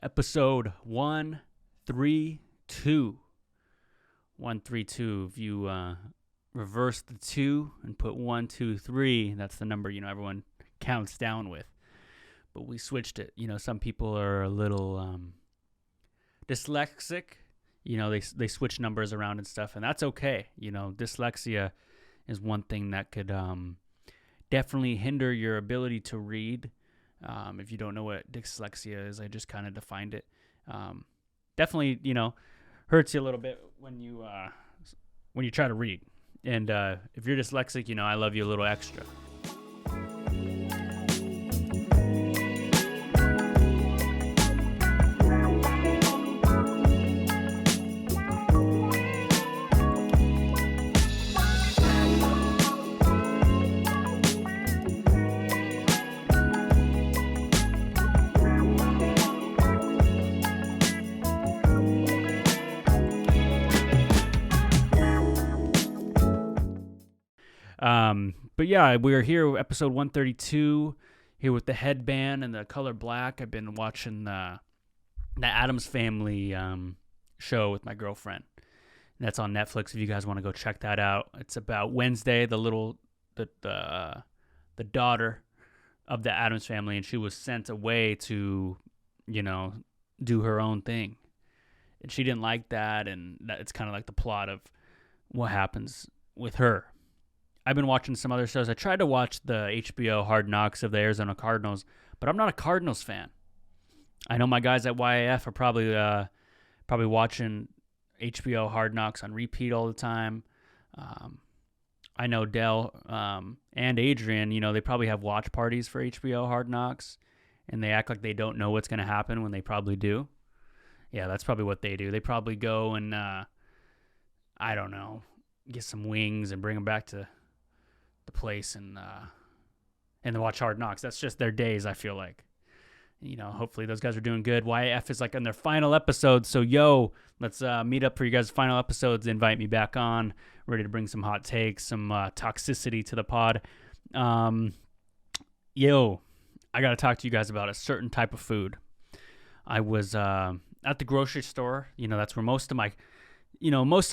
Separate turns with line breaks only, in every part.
episode 132. 132. If you reverse the 2 and put 1, 2, 3, that's the number, everyone counts down with. But we switched it. Some people are a little dyslexic. They switch numbers around and stuff, and that's okay. Dyslexia is one thing that could definitely hinder your ability to read. If you don't know what dyslexia is, I just kind of defined it. Definitely, hurts you a little bit when you try to read. And if you're dyslexic, I love you a little extra. But yeah, we're here, episode 132, here with the headband and the color black. I've been watching the Addams Family show with my girlfriend. And that's on Netflix if you guys want to go check that out. It's about Wednesday, the daughter of the Addams Family, and she was sent away to, do her own thing. And she didn't like that, and it's kind of like the plot of what happens with her. I've been watching some other shows. I tried to watch the HBO Hard Knocks of the Arizona Cardinals, but I'm not a Cardinals fan. I know my guys at YAF are probably watching HBO Hard Knocks on repeat all the time. I know Dell and Adrian, they probably have watch parties for HBO Hard Knocks, and they act like they don't know what's going to happen when they probably do. Yeah, that's probably what they do. They probably go and, I don't know, get some wings and bring them back to the place and watch Hard Knocks. That's just their days, I feel like. Hopefully those guys are doing good. YF is like on their final episode, so let's meet up for you guys' final episodes. Invite me back on, ready to bring some hot takes, some toxicity to the pod. I gotta talk to you guys about a certain type of food. I was at the grocery store. That's where most of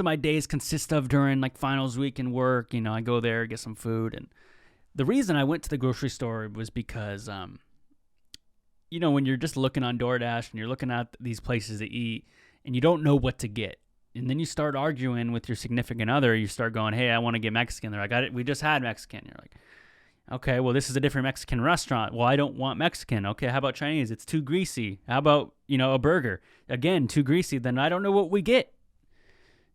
my days consist of during like finals week and work. I go there, get some food. And the reason I went to the grocery store was because, when you're just looking on DoorDash and you're looking at these places to eat and you don't know what to get. And then you start arguing with your significant other. You start going, hey, I want to get Mexican. They're like, we just had Mexican. You're like, okay, well, this is a different Mexican restaurant. Well, I don't want Mexican. Okay, how about Chinese? It's too greasy. How about, a burger? Again, too greasy. Then I don't know what we get.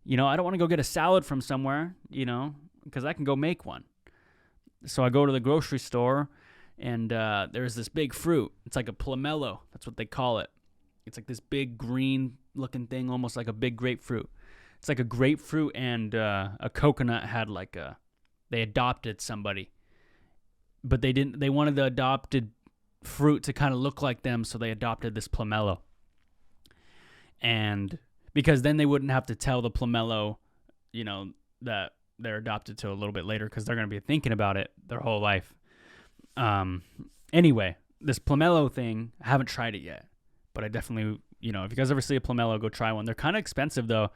I don't want to go get a salad from somewhere, because I can go make one. So I go to the grocery store, and there's this big fruit. It's like a pomelo. That's what they call it. It's like this big green-looking thing, almost like a big grapefruit. It's like a grapefruit and a coconut had they adopted somebody. But they wanted the adopted fruit to kind of look like them, so they adopted this pomelo. And because then they wouldn't have to tell the pomelo, that they're adopted to a little bit later, because they're going to be thinking about it their whole life. Anyway, this pomelo thing, I haven't tried it yet, but I definitely, if you guys ever see a pomelo, go try one. They're kind of expensive though.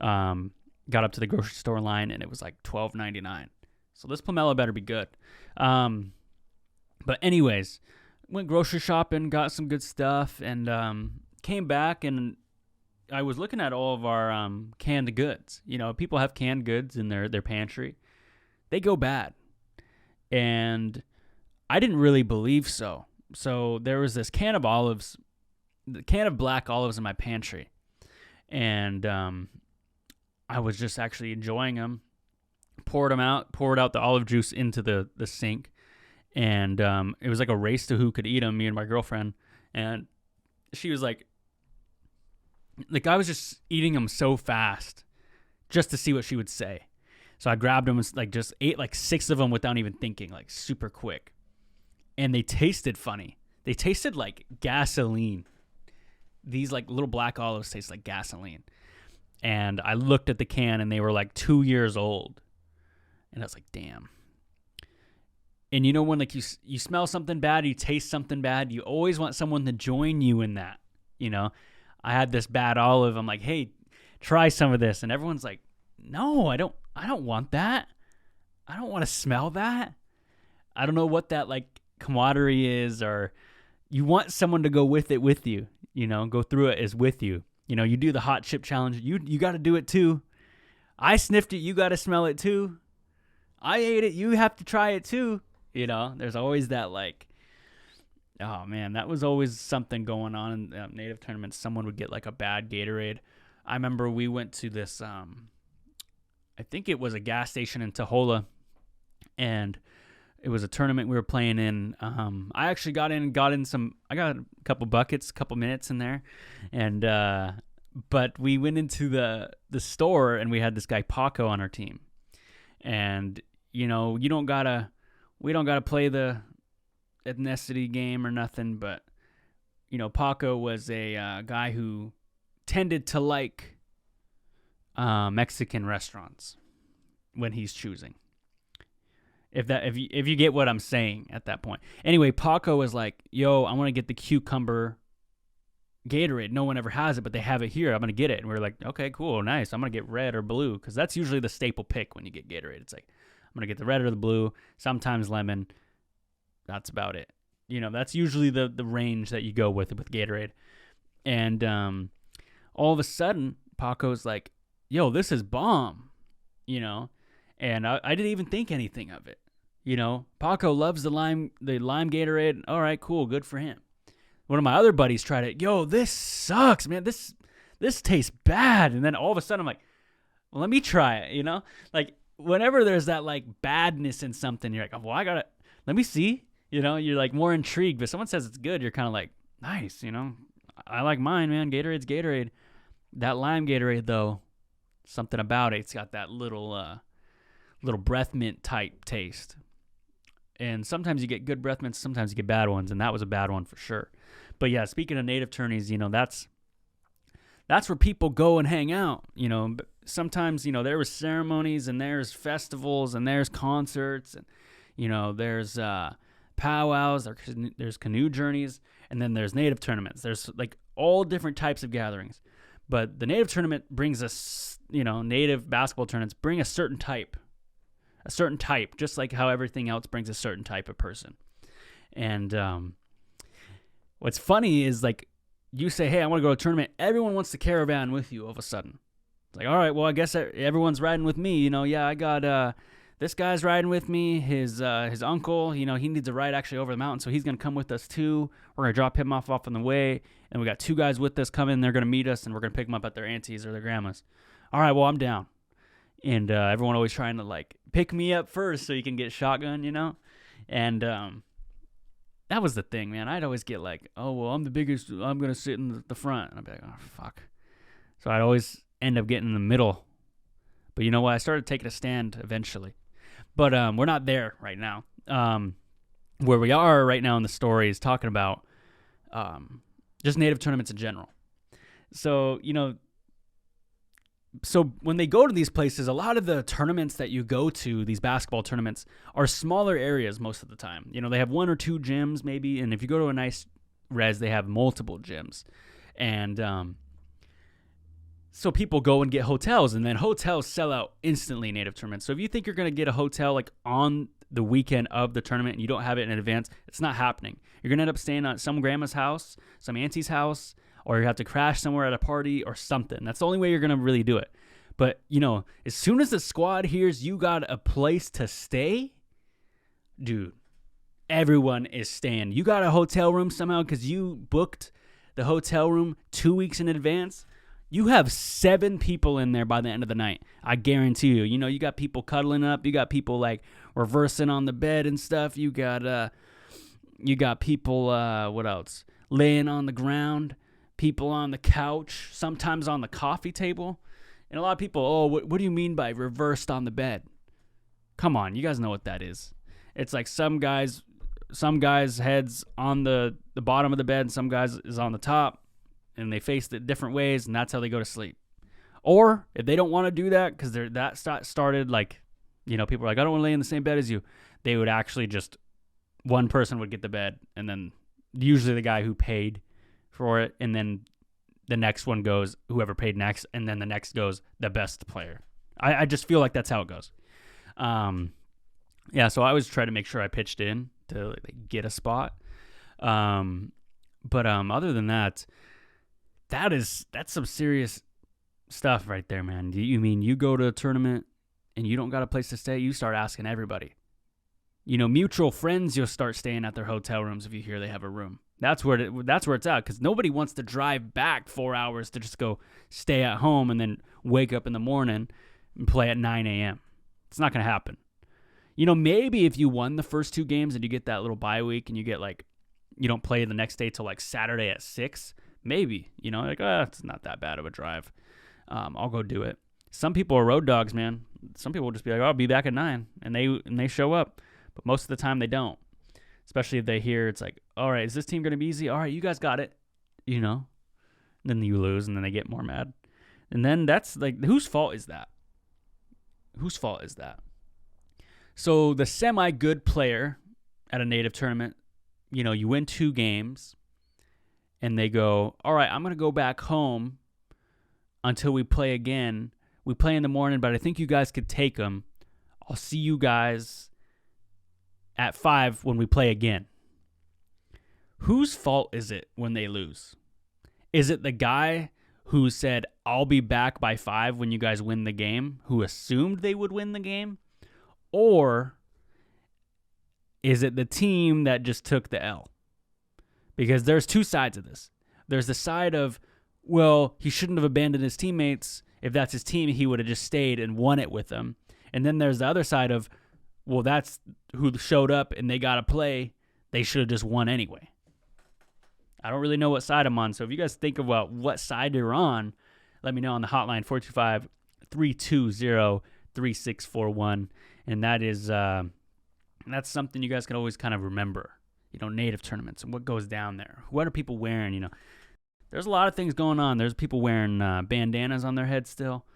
Got up to the grocery store line and it was like $12.99. So this pomelo better be good. But anyways, went grocery shopping, got some good stuff, and came back, and I was looking at all of our canned goods. People have canned goods in their pantry. They go bad. And I didn't really believe so. So there was this can of black olives in my pantry. And I was just actually enjoying them. Poured out the olive juice into the sink. And it was like a race to who could eat them, me and my girlfriend. And she was like I was just eating them so fast just to see what she would say. So I grabbed them and just ate 6 of them without even thinking, super quick. And they tasted funny. They tasted like gasoline. These little black olives taste like gasoline. And I looked at the can and they were 2 years old. And I was like, damn. And when you smell something bad, you taste something bad, you always want someone to join you in that. I had this bad olive. I'm like, hey, try some of this. And everyone's like, no, I don't want that. I don't want to smell that. I don't know what that like camaraderie is, or you want someone to go with it with you, go through it as with you. You do the hot chip challenge. You got to do it too. I sniffed it. You got to smell it too. I ate it. You have to try it too. There's always that like, oh man, that was always something going on in native tournaments. Someone would get like a bad Gatorade. I remember we went to this, I think it was a gas station in Tahola, and it was a tournament we were playing in. I actually got a couple buckets, a couple minutes in there. And, but we went into the store and we had this guy Paco on our team. And, we don't gotta play the ethnicity game or nothing, but, Paco was a guy who tended to like Mexican restaurants when he's choosing. If you get what I'm saying at that point. Anyway, Paco was like, yo, I want to get the cucumber Gatorade. No one ever has it, but they have it here. I'm going to get it. And we were like, okay, cool, nice. I'm going to get red or blue, because that's usually the staple pick when you get Gatorade. It's like, I'm going to get the red or the blue, sometimes lemon. That's about it. That's usually the range that you go with Gatorade. And all of a sudden, Paco's like, yo, this is bomb, And I didn't even think anything of it. Paco loves the lime Gatorade. All right, cool, good for him. One of my other buddies tried it. Yo, this sucks, man. This tastes bad. And then all of a sudden I'm like, well, let me try it, Like whenever there's that like badness in something, you're like, oh, well, let me see. You're like more intrigued. But someone says it's good, you're kind of like, nice, I like mine, man. Gatorade's Gatorade. That lime Gatorade, though, something about it. It's got that little breath mint type taste. And sometimes you get good breath mints, sometimes you get bad ones, and that was a bad one for sure. But yeah, speaking of native tourneys, that's where people go and hang out. Sometimes, there was ceremonies and there's festivals and there's concerts and, there's powwows, there's canoe journeys, and then there's native tournaments. There's like all different types of gatherings. But the native tournament brings us, native basketball tournaments bring a certain type, just like how everything else brings a certain type of person. And what's funny is like you say, hey, I want to go to a tournament. Everyone wants to caravan with you all of a sudden. It's like, all right, well, I guess everyone's riding with me. Yeah, I got this guy's riding with me. His uncle, he needs a ride actually over the mountain, so he's going to come with us too. We're going to drop him off on the way. And we got 2 guys with us coming. They're going to meet us, and we're going to pick them up at their aunties or their grandmas. All right, well, I'm down. And everyone always trying to, like, pick me up first so you can get shotgun, And that was the thing, man. I'd always get like, oh, well, I'm the biggest. I'm going to sit in the front. And I'd be like, oh, fuck. So I'd always end up getting in the middle. But you know what? I started taking a stand eventually. But we're not there right now. Where we are right now in the story is talking about just native tournaments in general. So, so when they go to these places, a lot of the tournaments that you go to, these basketball tournaments, are smaller areas most of the time. They have 1 or 2 gyms maybe, and if you go to a nice res, they have multiple gyms. And so people go and get hotels, and then hotels sell out instantly in native tournaments. So if you think you're going to get a hotel like on the weekend of the tournament and you don't have it in advance, it's not happening. You're going to end up staying at some grandma's house, some auntie's house, or you have to crash somewhere at a party or something. That's the only way you're going to really do it. But, as soon as the squad hears you got a place to stay, dude, everyone is staying. You got a hotel room somehow because you booked the hotel room 2 weeks in advance. You have 7 people in there by the end of the night. I guarantee you. You got people cuddling up. You got people like reversing on the bed and stuff. You got people, what else? Laying on the ground. People on the couch, sometimes on the coffee table. And a lot of people, oh, what do you mean by reversed on the bed? Come on, you guys know what that is. It's like some guys' heads on the bottom of the bed, and some guys is on the top, and they face it different ways, and that's how they go to sleep. Or if they don't want to do that, because that started like, people are like, I don't want to lay in the same bed as you. They would actually just, one person would get the bed, and then usually the guy who paid for it, and then the next one goes whoever paid next, and then the next goes the best player. I just feel like that's how it goes. Yeah, so I always try to make sure I pitched in to get a spot. But other than that, that's some serious stuff right there, man. You mean you go to a tournament and you don't got a place to stay? You start asking everybody. Mutual friends, you'll start staying at their hotel rooms if you hear they have a room. That's where it's at, because nobody wants to drive back 4 hours to just go stay at home and then wake up in the morning and play at 9 a.m. It's not going to happen. Maybe if you won the first 2 games and you get that little bye week and you get you don't play the next day till Saturday at 6, maybe, it's not that bad of a drive. I'll go do it. Some people are road dogs, man. Some people will just be like, I'll be back at 9, and they show up. But most of the time they don't, especially if they hear it's all right, is this team going to be easy? All right, you guys got it, And then you lose, and then they get more mad. And then that's whose fault is that? Whose fault is that? So the semi-good player at a native tournament, you win 2 games, and they go, all right, I'm going to go back home until we play again. We play in the morning, but I think you guys could take them. I'll see you guys at 5 when we play again. Whose fault is it when they lose? Is it the guy who said, I'll be back by 5 when you guys win the game, who assumed they would win the game? Or is it the team that just took the L? Because there's 2 sides of this. There's the side of, well, he shouldn't have abandoned his teammates. If that's his team, he would have just stayed and won it with them. And then there's the other side of, well, that's who showed up and they got to play. They should have just won anyway. I don't really know what side I'm on. So if you guys think about what side you're on, let me know on the hotline, 425-320-3641. And that is, that's something you guys can always kind of remember, native tournaments and what goes down there. What are people wearing, There's a lot of things going on. There's people wearing bandanas on their head still.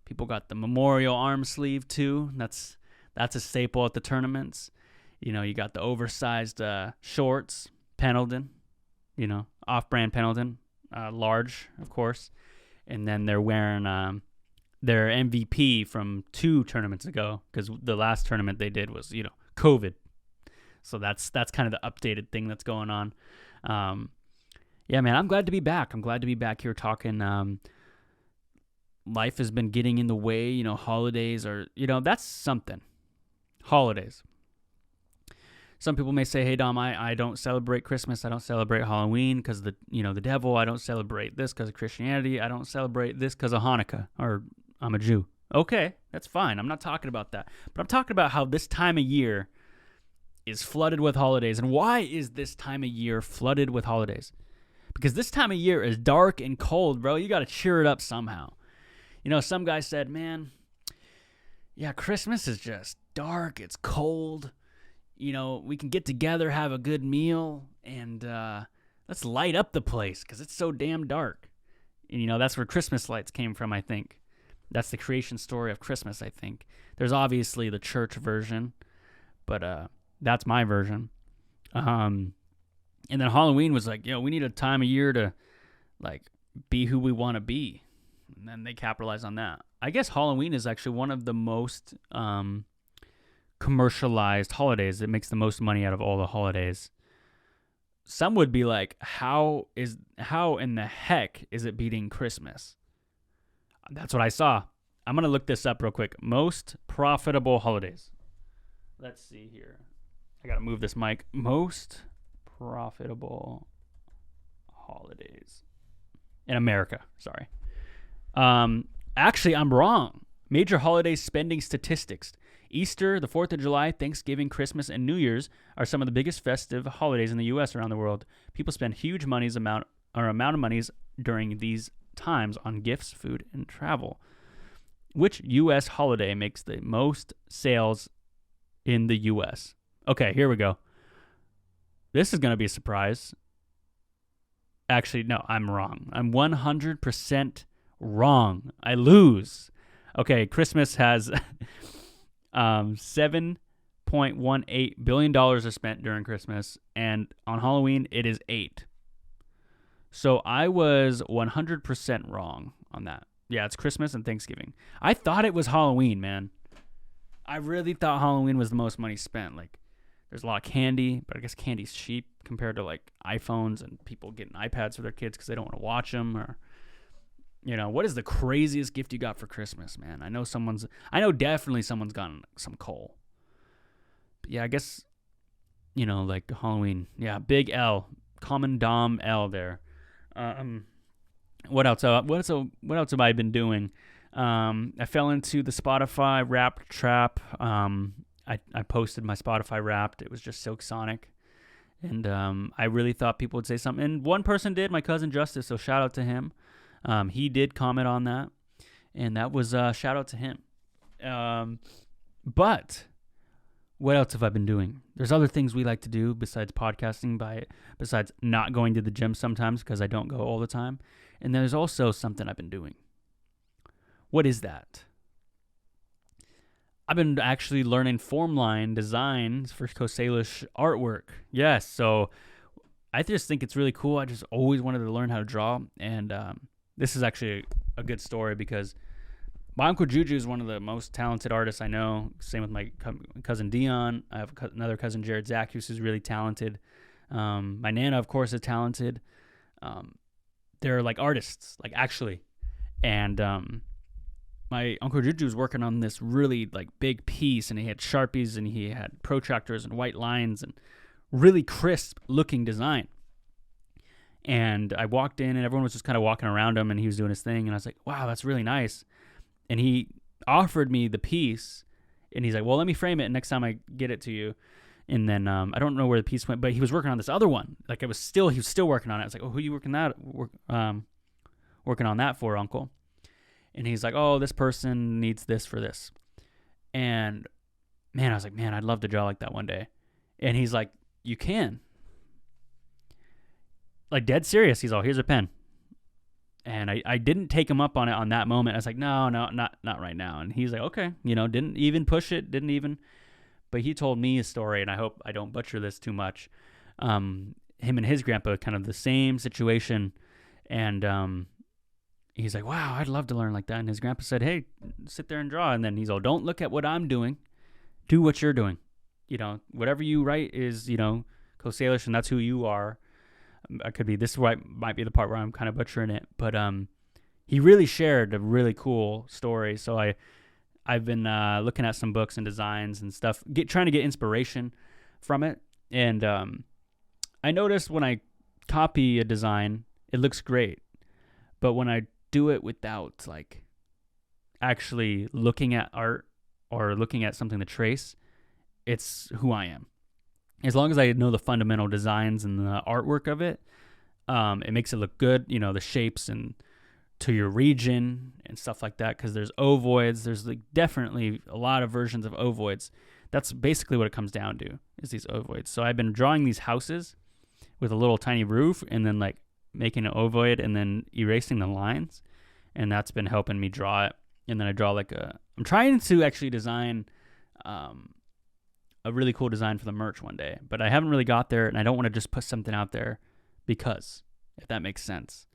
People got the memorial arm sleeve too. That's a staple at the tournaments. You got the oversized shorts, Pendleton, off-brand Pendleton, large, of course. And then they're wearing their MVP from 2 tournaments ago, because the last tournament they did was, COVID. So that's kind of the updated thing that's going on. Yeah, man, I'm glad to be back. I'm glad to be back here talking. Life has been getting in the way. Holidays are, that's something. Holidays. Some people may say, hey, Dom, I don't celebrate Christmas. I don't celebrate Halloween because the devil. I don't celebrate this because of Christianity. I don't celebrate this because of Hanukkah, or I'm a Jew. Okay, that's fine. I'm not talking about that. But I'm talking about how this time of year is flooded with holidays. And why is this time of year flooded with holidays? Because this time of year is dark and cold, bro. You got to cheer it up somehow. Some guy said, man, yeah, Christmas is just dark. It's cold. We can get together, have a good meal, and let's light up the place because it's so damn dark. And, that's where Christmas lights came from, I think. That's the creation story of Christmas, I think. There's obviously the church version, but that's my version. And then Halloween was we need a time of year to, be who we want to be. And then they capitalize on that. I guess Halloween is actually one of the most commercialized holidays. It makes the most money out of all the holidays. Some would be like, how in the heck is it beating Christmas? That's what I saw. I'm going to look this up real quick. Most profitable holidays. Let's see here. I got to move this mic. Most profitable holidays in America. Sorry. Actually, I'm wrong. Major holiday spending statistics. Easter, the 4th of July, Thanksgiving, Christmas, and New Year's are some of the biggest festive holidays in the U.S. around the world. People spend huge amount of monies during these times on gifts, food, and travel. Which U.S. holiday makes the most sales in the U.S.? Okay, here we go. This is going to be a surprise. Actually, no, I'm wrong. I'm 100% wrong. I lose. Okay, Christmas has $7.18 billion are spent during Christmas, and on Halloween it is $8. So I was 100% wrong on that. Yeah, it's Christmas and Thanksgiving. I thought it was Halloween, man. I really thought Halloween was the most money spent. Like, there's a lot of candy, but I guess candy's cheap compared to like iPhones and people getting iPads for their kids because they don't want to watch them. Or, what is the craziest gift you got for Christmas, man? I know definitely someone's gotten some coal. But yeah, I guess, like Halloween. Yeah, big L, common dom L there. What else? What else have I been doing? I fell into the Spotify Wrapped trap. I posted my Spotify Wrapped. It was just Silk Sonic, and I really thought people would say something. And one person did, my cousin Justice. So shout out to him. He did comment on that, and that was shout out to him. But what else have I been doing? There's other things we like to do besides podcasting, besides not going to the gym sometimes because I don't go all the time. And there's also something I've been doing. What is that? I've been actually learning Formline designs for Salish artwork. Yes, so I just think it's really cool. I just always wanted to learn how to draw. And this is actually a good story because my Uncle Juju is one of the most talented artists I know. Same with my cousin Dion. I have another cousin, Jared Zackus, who's really talented. My Nana, of course, is talented. They're like artists, like actually. And my Uncle Juju was working on this really like big piece, and he had Sharpies and he had protractors and white lines and really crisp looking design. And I walked in and everyone was just kind of walking around him and he was doing his thing. And I was like, wow, that's really nice. And he offered me the piece and he's like, well, let me frame it next time I get it to you. And then I don't know where the piece went, but he was working on this other one. Like he was still working on it. I was like, oh, who are you working on that for, Uncle? And he's like, oh, this person needs this for this. And man, I was like, man, I'd love to draw like that one day. And he's like, you can. Like dead serious. He's all, here's a pen. And I didn't take him up on it on that moment. I was like, no, not right now. And he's like, okay, didn't even push it, but he told me a story, and I hope I don't butcher this too much. Him and his grandpa, kind of the same situation. And he's like, wow, I'd love to learn like that. And his grandpa said, hey, sit there and draw. And then he's all, don't look at what I'm doing. Do what you're doing. Whatever you write is, Salish, and that's who you are. I could be, this might be the part where I'm kind of butchering it. But he really shared a really cool story. So I've been looking at some books and designs and stuff, trying to get inspiration from it. And I noticed when I copy a design, it looks great. But when I do it without like actually looking at art or looking at something to trace, it's who I am. As long as I know the fundamental designs and the artwork of it, it makes it look good, the shapes and to your region and stuff like that, because there's ovoids. There's like definitely a lot of versions of ovoids. That's basically what it comes down to, is these ovoids. So I've been drawing these houses with a little tiny roof and then like making an ovoid and then erasing the lines, and that's been helping me draw it. And then I draw I'm trying to actually design a really cool design for the merch one day, but I haven't really got there, and I don't want to just put something out there because, if that makes sense.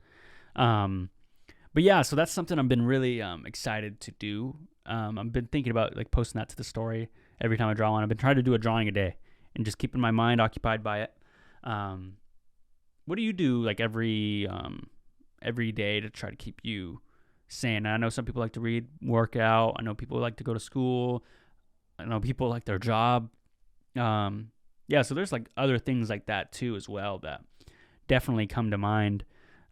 But yeah, so that's something I've been really excited to do. I've been thinking about like posting that to the story every time I draw one. I've been trying to do a drawing a day and just keeping my mind occupied by it. What do you do like every day to try to keep you sane? I know some people like to read, work out. I know people like to go to school. I know people like their job. Yeah, so there's like other things like that too as well that definitely come to mind.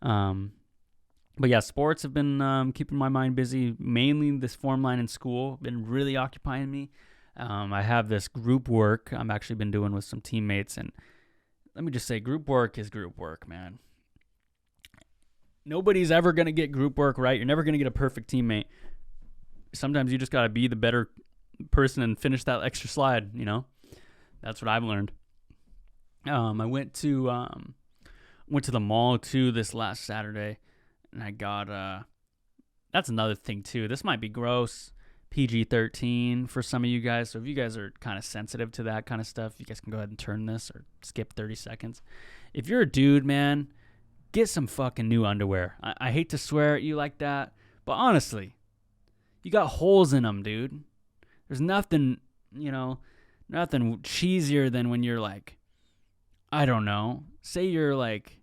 But yeah, sports have been keeping my mind busy. Mainly this Formline in school been really occupying me. I have this group work I've actually been doing with some teammates, and let me just say, group work is group work, man. Nobody's ever going to get group work right. You're never going to get a perfect teammate. Sometimes you just got to be the better person and finish that extra slide, That's what I've learned. I went to the mall too this last Saturday, and I got that's another thing too. This might be gross, PG-13 for some of you guys. So if you guys are kind of sensitive to that kind of stuff, you guys can go ahead and turn this or skip 30 seconds. If you're a dude, man, get some fucking new underwear. I hate to swear at you like that, but honestly, you got holes in them, dude. There's nothing, nothing cheesier than when you're like, I don't know, say you're like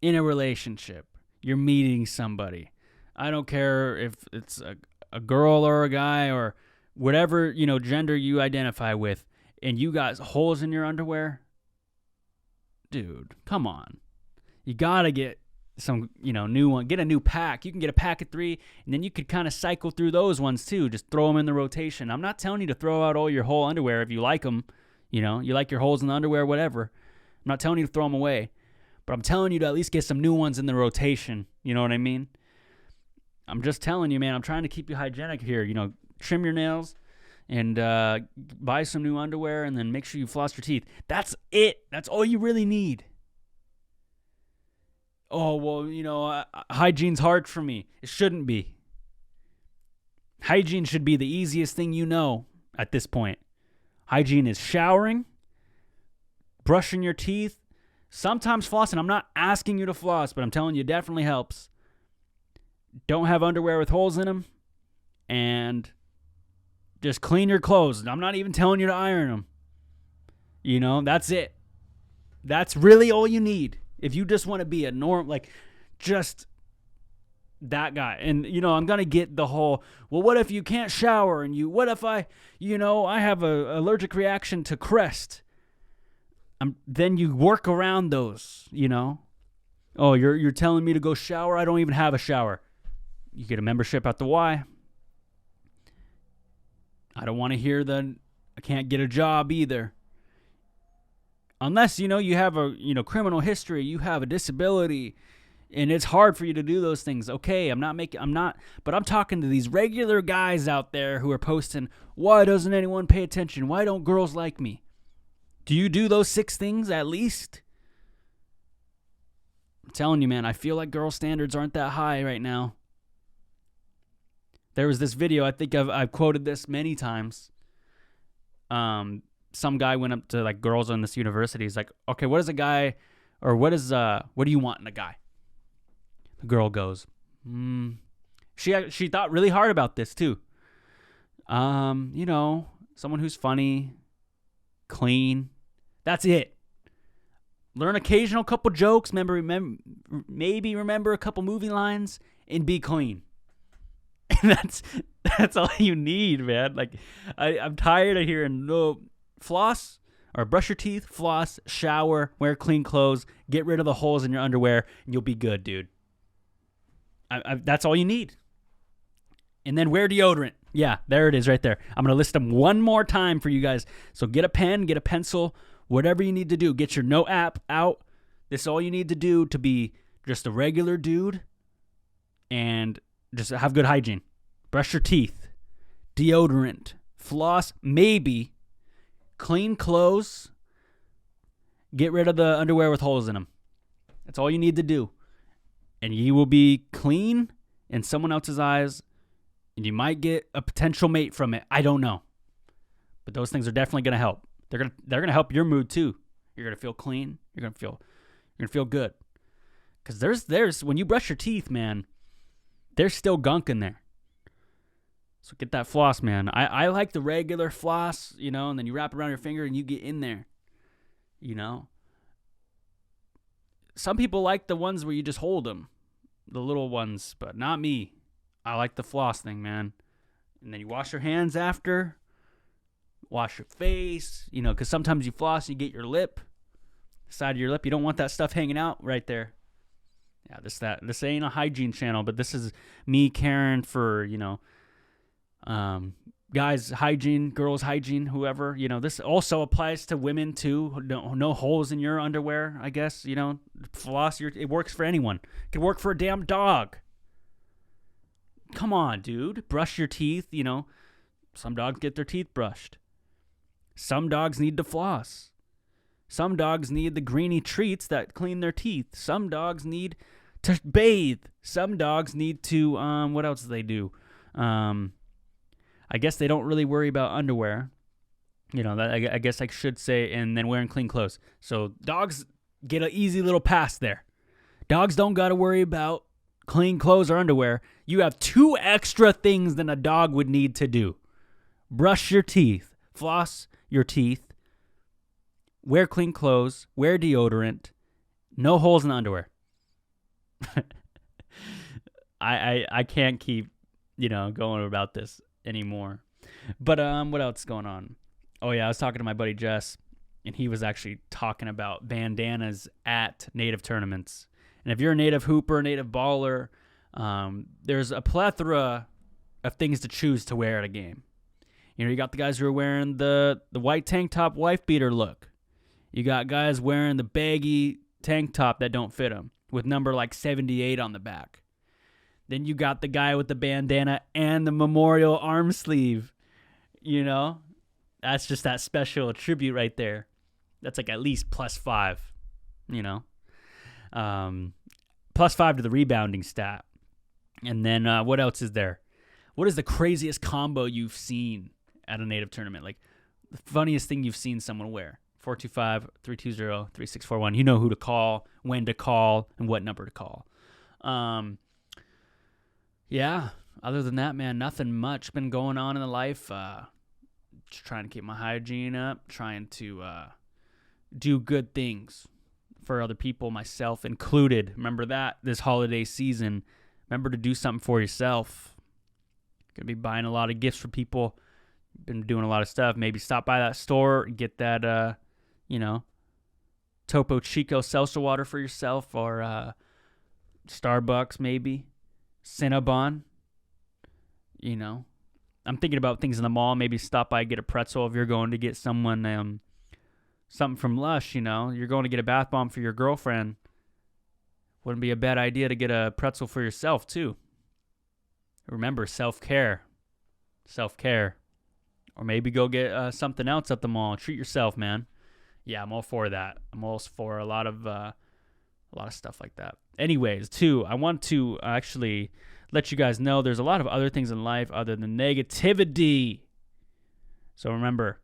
in a relationship, you're meeting somebody. I don't care if it's a girl or a guy or whatever, gender you identify with, and you got holes in your underwear. Dude, come on. You gotta get some, new one. Get a new pack. You can get a pack of 3, and then you could kind of cycle through those ones too. Just throw them in the rotation. I'm not telling you to throw out all your whole underwear if you like them. You like your holes in the underwear, whatever. I'm not telling you to throw them away, but I'm telling you to at least get some new ones in the rotation. You know what I mean? I'm just telling you, man. I'm trying to keep you hygienic here. Trim your nails and buy some new underwear, and then make sure you floss your teeth. That's it. That's all you really need. Oh, well, hygiene's hard for me. It shouldn't be. Hygiene should be the easiest thing at this point. Hygiene is showering, brushing your teeth, sometimes flossing. I'm not asking you to floss, but I'm telling you it definitely helps. Don't have underwear with holes in them, and just clean your clothes. I'm not even telling you to iron them. That's it. That's really all you need. If you just want to be a just that guy. And, I'm going to get the whole, well, what if you can't shower? And what if I have a allergic reaction to Crest? Then you work around those, Oh, you're telling me to go shower? I don't even have a shower. You get a membership at the Y. I don't want to hear I can't get a job either. Unless, you have a, criminal history, you have a disability, and it's hard for you to do those things. Okay, but I'm talking to these regular guys out there who are posting, why doesn't anyone pay attention? Why don't girls like me? Do you do those 6 things at least? I'm telling you, man, I feel like girl standards aren't that high right now. There was this video, I think I've quoted this many times. Some guy went up to girls in this university. He's like, okay, what do you want in a guy? The girl goes, she thought really hard about this too. Someone who's funny, clean. That's it. Learn occasional couple jokes. Maybe remember a couple movie lines and be clean. And that's all you need, man. I'm tired of hearing no. Floss or brush your teeth, floss, shower, wear clean clothes, get rid of the holes in your underwear, and you'll be good, dude. That's all you need. And then wear deodorant. Yeah, there it is right there. I'm going to list them one more time for you guys. So get a pen, get a pencil, whatever you need to do. Get your note app out. This is all you need to do to be just a regular dude and just have good hygiene. Brush your teeth, deodorant, floss, maybe. Clean clothes, get rid of the underwear with holes in them. That's all you need to do. And you will be clean in someone else's eyes, and you might get a potential mate from it. I don't know. But those things are definitely going to help. They're going to help your mood too. You're going to feel clean. You're going to feel good. Cuz there's when you brush your teeth, man, there's still gunk in there. So get that floss, man. I like the regular floss, and then you wrap it around your finger and you get in there, Some people like the ones where you just hold them, the little ones, but not me. I like the floss thing, man. And then you wash your hands after, wash your face, because sometimes you floss and you get your lip, side of your lip. You don't want that stuff hanging out right there. Yeah, this ain't a hygiene channel, but this is me caring for, guys' hygiene, girls' hygiene, whoever. This also applies to women too. No holes in your underwear, I guess. Floss. It works for anyone. It could work for a damn dog. Come on, dude. Brush your teeth. Some dogs get their teeth brushed. Some dogs need to floss. Some dogs need the greeny treats that clean their teeth. Some dogs need to bathe. Some dogs need to, what else do they do? I guess they don't really worry about underwear. I guess I should say, and then wearing clean clothes. So dogs get an easy little pass there. Dogs don't got to worry about clean clothes or underwear. You have 2 extra things than a dog would need to do. Brush your teeth, floss your teeth, wear clean clothes, wear deodorant, no holes in the underwear. I can't keep, going about this anymore. But what else is going on? Oh yeah, I was talking to my buddy Jess, and he was actually talking about bandanas at native tournaments. And if you're a native hooper, native baller, there's a plethora of things to choose to wear at a game. You got the guys who are wearing the white tank top wife beater look. You got guys wearing the baggy tank top that don't fit them with number like 78 on the back. Then you got the guy with the bandana and the memorial arm sleeve. That's just that special tribute right there. That's like at least +5, +5 to the rebounding stat. And then what else is there? What is the craziest combo you've seen at a native tournament? Like the funniest thing you've seen someone wear? 425-320-3641. You know who to call, when to call, and what number to call. Yeah, other than that, man, nothing much been going on in the life. Just trying to keep my hygiene up, trying to do good things for other people, myself included. Remember that this holiday season. Remember to do something for yourself. Gonna be buying a lot of gifts for people. Been doing a lot of stuff. Maybe stop by that store, get that, Topo Chico seltzer water for yourself, or Starbucks maybe, Cinnabon. I'm thinking about things in the mall. Maybe stop by, get a pretzel if you're going to get someone something from Lush. You're going to get a bath bomb for your girlfriend. Wouldn't be a bad idea to get a pretzel for yourself too. Remember, self-care. Or maybe go get something else at the mall. Treat yourself, man. Yeah, I'm all for that. I'm all for a lot of stuff like that. Anyways, too, I want to actually let you guys know there's a lot of other things in life other than negativity. So remember,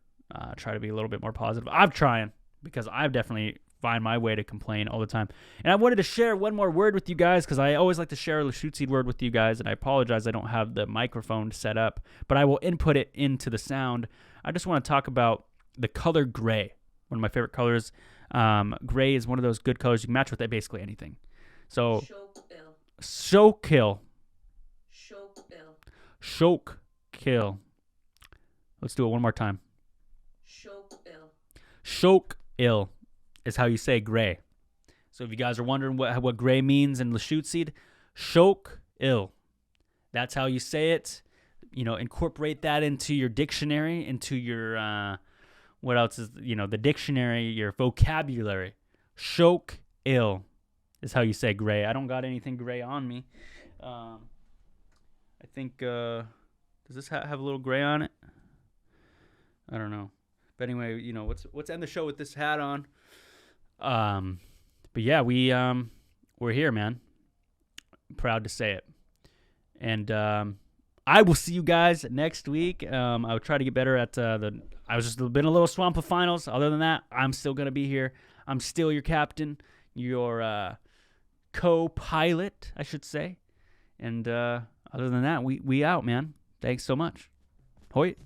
try to be a little bit more positive. I'm trying, because I've definitely find my way to complain all the time. And I wanted to share one more word with you guys, because I always like to share a Lushootseed word with you guys, and I apologize I don't have the microphone set up, but I will input it into the sound. I just want to talk about the color gray, one of my favorite colors. Gray is one of those good colors you can match with basically anything. So, Shoke kill. Let's do it one more time. Shoke ill is how you say gray. So if you guys are wondering what gray means in Lushootseed, shoke ill. That's how you say it. Incorporate that into your dictionary, into your, what else is, the dictionary, your vocabulary. Shoke ill is how you say gray. I don't got anything gray on me. I think, does this have a little gray on it? I don't know. But anyway, let's end the show with this hat on. But yeah, we're here, man. I'm proud to say it. And I will see you guys next week. I'll try to get better at I was just been a little swamped with finals. Other than that, I'm still gonna be here. I'm still your captain, your co-pilot, I should say. And other than that, we out, man. Thanks so much. Hoyt.